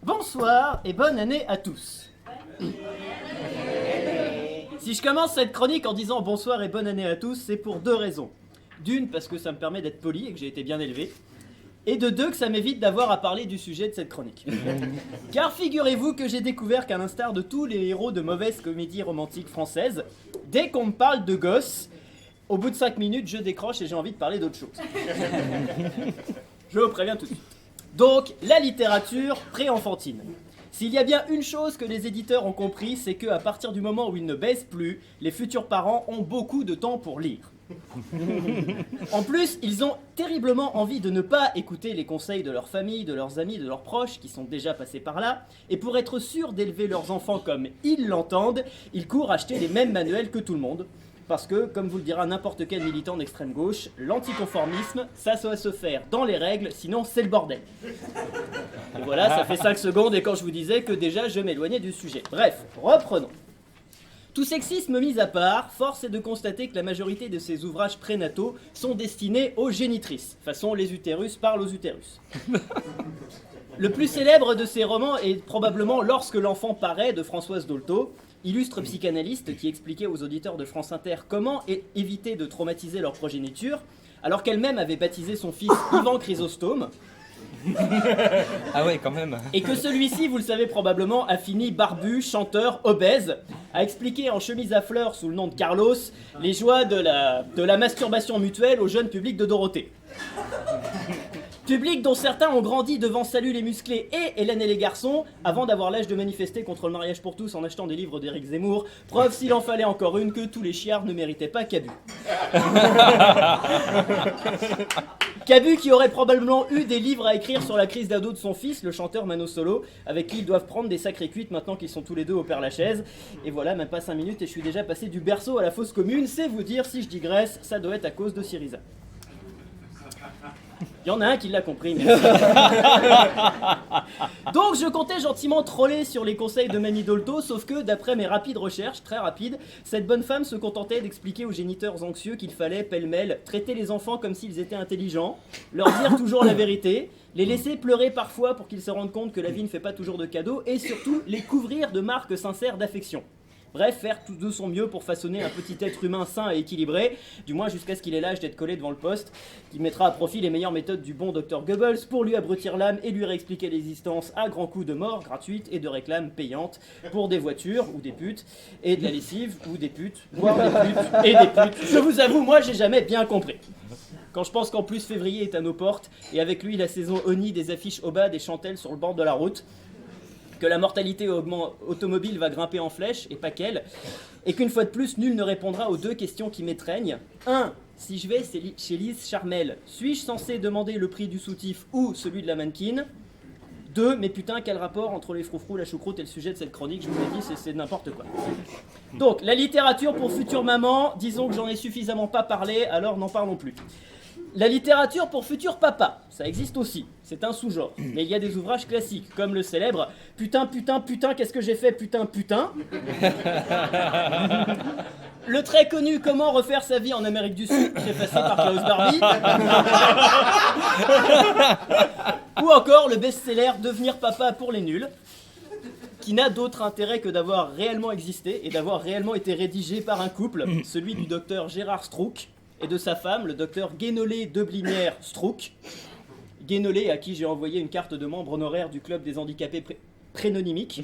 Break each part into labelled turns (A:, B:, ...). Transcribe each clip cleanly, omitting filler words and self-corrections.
A: Bonsoir et bonne année à tous. Si je commence cette chronique en disant bonsoir et bonne année à tous, c'est pour deux raisons. D'une, parce que ça me permet d'être poli et que j'ai été bien élevé. Et de deux, que ça m'évite d'avoir à parler du sujet de cette chronique. Car figurez-vous que j'ai découvert qu'à l'instar de tous les héros de mauvaises comédies romantiques françaises, dès qu'on me parle de gosses, au bout de 5 minutes, je décroche et j'ai envie de parler d'autre chose. Je vous préviens tout de suite. Donc, la littérature pré-enfantine. S'il y a bien une chose que les éditeurs ont compris, c'est qu'à partir du moment où ils ne baisent plus, les futurs parents ont beaucoup de temps pour lire. En plus, ils ont terriblement envie de ne pas écouter les conseils de leur famille, de leurs amis, de leurs proches qui sont déjà passés par là, et pour être sûrs d'élever leurs enfants comme ils l'entendent, ils courent acheter les mêmes manuels que tout le monde. Parce que, comme vous le dira n'importe quel militant d'extrême gauche, l'anticonformisme, ça doit se faire dans les règles, sinon c'est le bordel. Et voilà, ça fait 5 secondes et quand je vous disais que déjà je m'éloignais du sujet. Bref, reprenons. Tout sexisme mis à part, force est de constater que la majorité de ces ouvrages prénataux sont destinés aux génitrices. Façon, les utérus parlent aux utérus. Le plus célèbre de ces romans est probablement Lorsque l'enfant paraît de Françoise Dolto, illustre psychanalyste qui expliquait aux auditeurs de France Inter comment éviter de traumatiser leur progéniture, alors qu'elle-même avait baptisé son fils Ivan Chrysostome.
B: Ah ouais, quand même.
A: Et que celui-ci, vous le savez probablement, a fini barbu, chanteur, obèse, a expliqué en chemise à fleurs sous le nom de Carlos les joies de la masturbation mutuelle au jeune public de Dorothée. Public dont certains ont grandi devant Salut les musclés et Hélène et les garçons, avant d'avoir l'âge de manifester contre le mariage pour tous en achetant des livres d'Éric Zemmour, preuve s'il en fallait encore une que tous les chiards ne méritaient pas Cabu. Cabu qui aurait probablement eu des livres à écrire sur la crise d'ado de son fils, le chanteur Mano Solo, avec qui ils doivent prendre des sacrées cuites maintenant qu'ils sont tous les deux au Père-Lachaise. Et voilà, même pas 5 minutes et je suis déjà passé du berceau à la fosse commune, c'est vous dire si je digresse, ça doit être à cause de Syriza. Il y en a un qui l'a compris. Mais... Donc je comptais gentiment troller sur les conseils de Mamie Dolto, sauf que d'après mes rapides recherches, très rapides, cette bonne femme se contentait d'expliquer aux géniteurs anxieux qu'il fallait, pêle-mêle, traiter les enfants comme s'ils étaient intelligents, leur dire toujours la vérité, les laisser pleurer parfois pour qu'ils se rendent compte que la vie ne fait pas toujours de cadeaux, et surtout les couvrir de marques sincères d'affection. Bref, faire tout de son mieux pour façonner un petit être humain sain et équilibré, du moins jusqu'à ce qu'il ait l'âge d'être collé devant le poste, qui mettra à profit les meilleures méthodes du bon Dr Goebbels pour lui abrutir l'âme et lui réexpliquer l'existence à grands coups de mort gratuite et de réclames payantes pour des voitures ou des putes, et de la lessive ou des putes, voire des putes et des putes. Je vous avoue, moi j'ai jamais bien compris. Quand je pense qu'en plus février est à nos portes, et avec lui la saison Oni des affiches au bas des chantelles sur le bord de la route, que la mortalité automobile va grimper en flèche, et pas qu'elle, et qu'une fois de plus, nul ne répondra aux deux questions qui m'étreignent. 1. Si je vais chez Lise Charmel, suis-je censé demander le prix du soutif ou celui de la mannequin ? 2. Mais putain, quel rapport entre les froufrous, la choucroute et le sujet de cette chronique ? Je vous l'ai dit, c'est n'importe quoi. Donc, la littérature pour future maman, disons que j'en ai suffisamment pas parlé, alors n'en parlons plus. La littérature pour futur papa, ça existe aussi, c'est un sous-genre. Mais il y a des ouvrages classiques, comme le célèbre « Putain, putain, putain, qu'est-ce que j'ai fait, putain, putain ?» Le très connu « Comment refaire sa vie en Amérique du Sud » préfacé par Klaus Barbie. Ou encore le best-seller « Devenir papa pour les nuls » qui n'a d'autre intérêt que d'avoir réellement existé et d'avoir réellement été rédigé par un couple, celui du docteur Gérard Strouk, et de sa femme, le docteur Guénolé Deblinière Strouk. Guénolé, à qui j'ai envoyé une carte de membre honoraire du club des handicapés prénonymiques,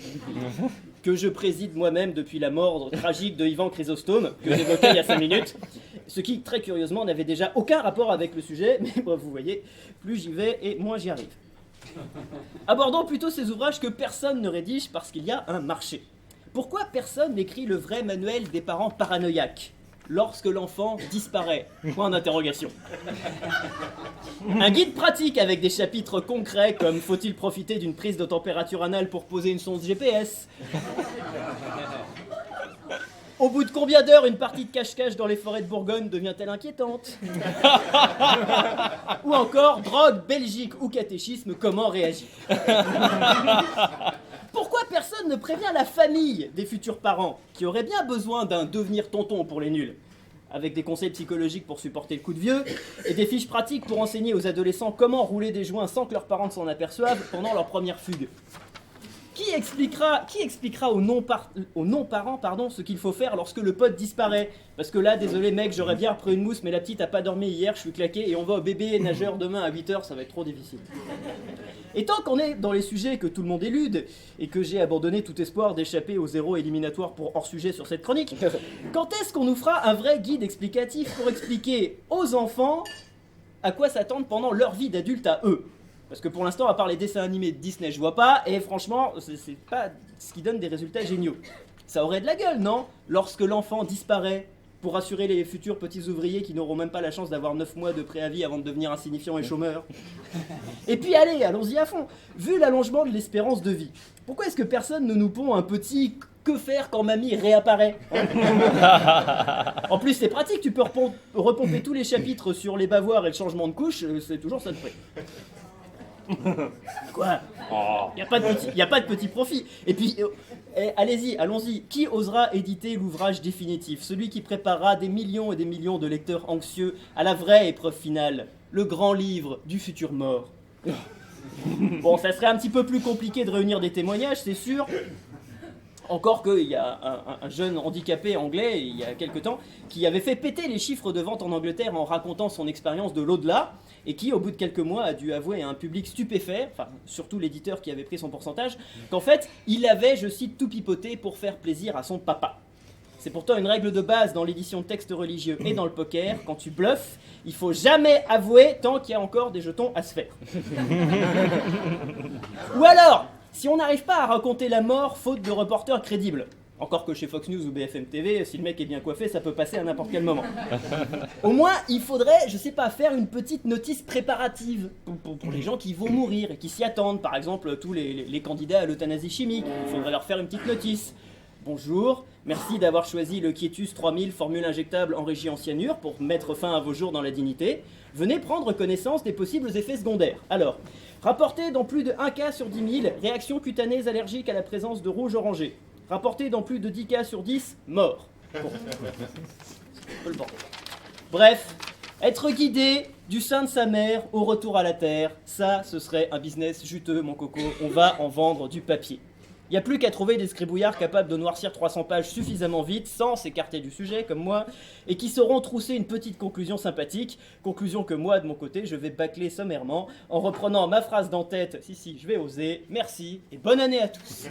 A: que je préside moi-même depuis la mort tragique de Ivan Chrysostome, que j'évoquais il y a 5 minutes, ce qui, très curieusement, n'avait déjà aucun rapport avec le sujet, mais bon, vous voyez, plus j'y vais et moins j'y arrive. Abordons plutôt ces ouvrages que personne ne rédige parce qu'il y a un marché. Pourquoi personne n'écrit le vrai manuel des parents paranoïaques ? Lorsque l'enfant disparaît. Point d'interrogation. Un guide pratique avec des chapitres concrets comme faut-il profiter d'une prise de température anale pour poser une sonde GPS ? Au bout de combien d'heures une partie de cache-cache dans les forêts de Bourgogne devient-elle inquiétante ? Ou encore drogue, Belgique ou catéchisme, comment réagir ? Pourquoi personne ne prévient la famille des futurs parents, qui auraient bien besoin d'un devenir tonton pour les nuls, avec des conseils psychologiques pour supporter le coup de vieux, et des fiches pratiques pour enseigner aux adolescents comment rouler des joints sans que leurs parents ne s'en aperçoivent pendant leur première fugue ? Qui expliquera aux non-parents ce qu'il faut faire lorsque le pote disparaît? Parce que là, désolé mec, j'aurais bien repris une mousse, mais la petite a pas dormi hier, je suis claqué et on va au bébé nageur demain à 8h, ça va être trop difficile. Et tant qu'on est dans les sujets que tout le monde élude, et que j'ai abandonné tout espoir d'échapper au zéro éliminatoire pour hors-sujet sur cette chronique, quand est-ce qu'on nous fera un vrai guide explicatif pour expliquer aux enfants à quoi s'attendre pendant leur vie d'adulte à eux? Parce que pour l'instant, à part les dessins animés de Disney, je vois pas, et franchement, c'est pas ce qui donne des résultats géniaux. Ça aurait de la gueule, non? Lorsque l'enfant disparaît, pour rassurer les futurs petits ouvriers qui n'auront même pas la chance d'avoir 9 mois de préavis avant de devenir insignifiants et chômeurs. Et puis allez, allons-y à fond. Vu l'allongement de l'espérance de vie, pourquoi est-ce que personne ne nous pond un petit « que faire quand mamie réapparaît » En plus, c'est pratique, tu peux repomper tous les chapitres sur les bavoirs et le changement de couche, c'est toujours ça de prix. Quoi? Il n'y a pas de petit profit. Et puis, allons-y. Qui osera éditer l'ouvrage définitif? Celui qui préparera des millions et des millions de lecteurs anxieux à la vraie épreuve finale. Le grand livre du futur mort. Bon, ça serait un petit peu plus compliqué de réunir des témoignages, c'est sûr. Encore qu'il y a un jeune handicapé anglais, il y a quelque temps, qui avait fait péter les chiffres de vente en Angleterre en racontant son expérience de l'au-delà, et qui, au bout de quelques mois, a dû avouer à un public stupéfait, enfin, surtout l'éditeur qui avait pris son pourcentage, qu'en fait, il avait, je cite, tout pipoté pour faire plaisir à son papa. C'est pourtant une règle de base dans l'édition de textes religieux et dans le poker, quand tu bluffes, il faut jamais avouer tant qu'il y a encore des jetons à se faire. Ou alors, si on n'arrive pas à raconter la mort faute de reporters crédibles, encore que chez Fox News ou BFM TV, si le mec est bien coiffé, ça peut passer à n'importe quel moment. Au moins, il faudrait, je sais pas, faire une petite notice préparative pour les gens qui vont mourir et qui s'y attendent. Par exemple, tous les candidats à l'euthanasie chimique, il faudrait leur faire une petite notice. Bonjour, merci d'avoir choisi le Quietus 3000 formule injectable en régie en cyanure pour mettre fin à vos jours dans la dignité. Venez prendre connaissance des possibles effets secondaires. Alors, rapporté dans plus de 1 cas sur 10 000, réaction cutanée allergique à la présence de rouge orangé. Rapporté dans plus de 10 cas sur 10, mort. Bon. Bref, être guidé du sein de sa mère au retour à la terre, ça, ce serait un business juteux, mon coco. On va en vendre du papier. Il n'y a plus qu'à trouver des scribouillards capables de noircir 300 pages suffisamment vite, sans s'écarter du sujet, comme moi, et qui sauront trousser une petite conclusion sympathique, conclusion que moi, de mon côté, je vais bâcler sommairement, en reprenant ma phrase d'en-tête, si, je vais oser, merci, et bonne année à tous.